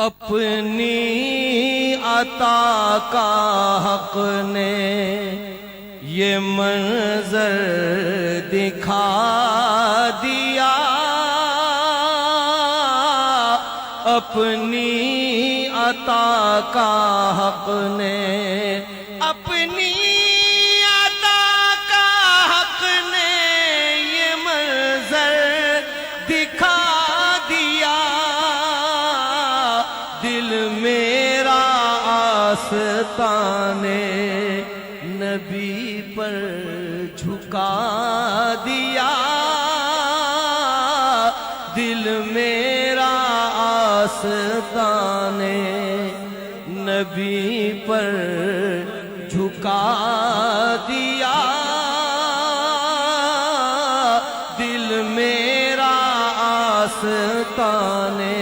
اپنی عطا کا حق نے یہ منظر دکھا دیا، اپنی عطا کا حق نے، اپنی عطا کا حق نے یہ منظر دکھا دیا، دل میرا آستانے نبی پر جھکا دیا، دل میرا آستانے نبی پر جھکا دیا، دل میرا آستانے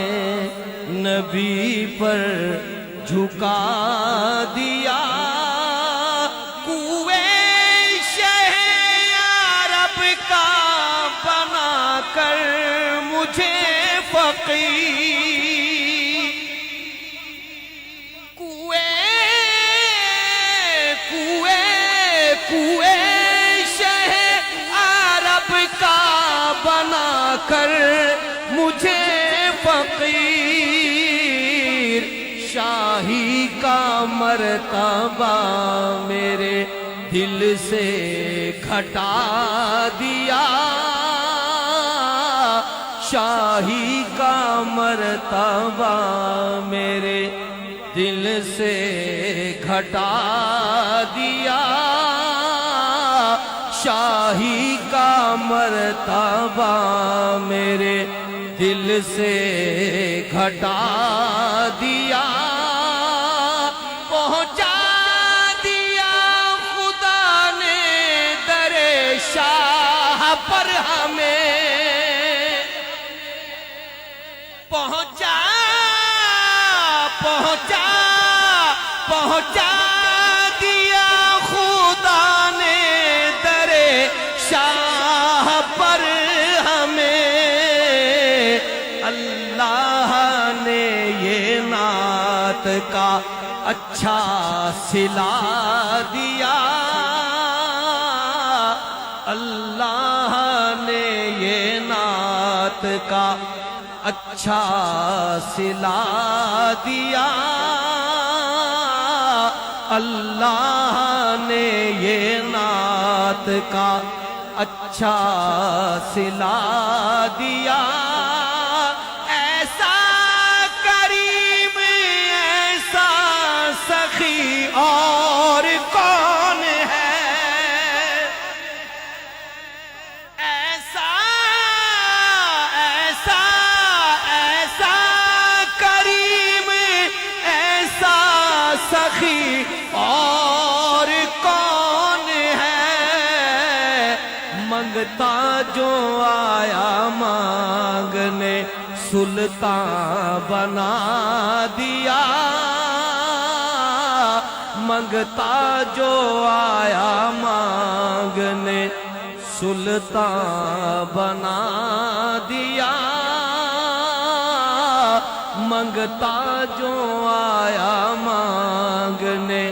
نبی پر جھکا دیا، مجھے فقیر کوئے شہ عرب کا بنا کر مجھے فقیر، شاہی کا مرتبہ میرے دل سے گھٹا دیا، شاہی کا مرتبہ میرے دل سے گھٹا دیا، شاہی کا مرتبہ میرے دل سے گھٹا دیا، پہنچا دیا خدا نے در شاہ پر ہمیں، پہنچا دیا خدا نے در شاہ پر ہمیں، اللہ نے یہ نعت کا اچھا صلہ دیا، اللہ نے یہ نعت کا اچھا صلہ دیا، اللہ نے یہ نعت کا اچھا صلہ دیا، ایسا کریم ایسا سخی اور کون ہے، ایسا کریم ایسا سخی اور کون ہے، منگتا جو آیا مانگنے سلطان بنا دیا، منگتا جو آیا مانگنے سلطان بنا دیا، منگتا جو آیا مانگنے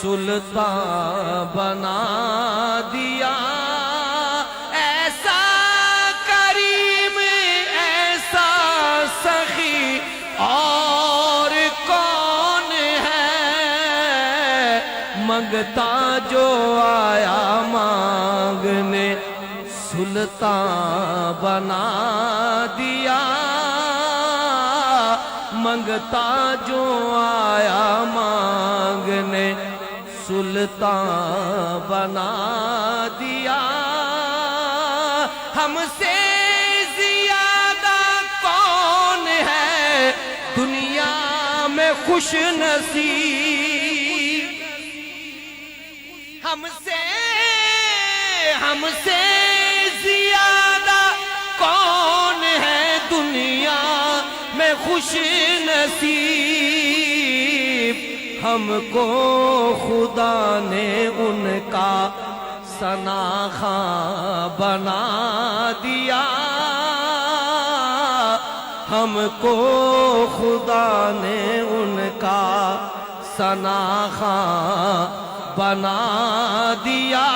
سلطان بنا دیا، ایسا کریم ایسا سخی اور کون ہے، منگتا جو آیا مانگنے سلطان بنا دیا، منگتا جو آیا مانگنے سلطان بنا دیا، ہم سے زیادہ کون ہے دنیا میں خوش نصیب، ہم سے زیادہ کون ہے دنیا میں خوش نصیب، ہم کو خدا نے ان کا ثناخواں بنا دیا، ہم کو خدا نے ان کا ثناخواں بنا دیا،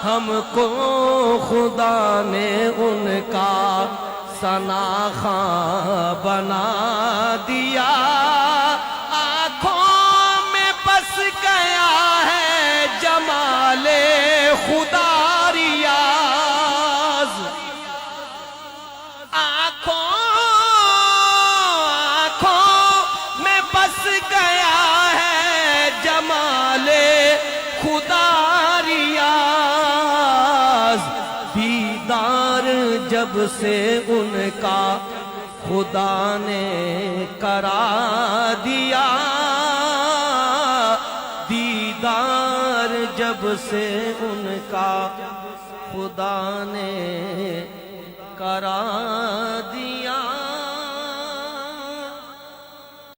ہم کو خدا نے ان کا ثناخواں بنا دیا، آنکھوں میں بس گیا ہے جمال خدا ریاض، آنکھوں میں بس گیا ہے جمال خدا ریاض، دیدار جب سے ان کا خدا نے کرا دیا، دیدار جب سے ان کا خدا نے کرا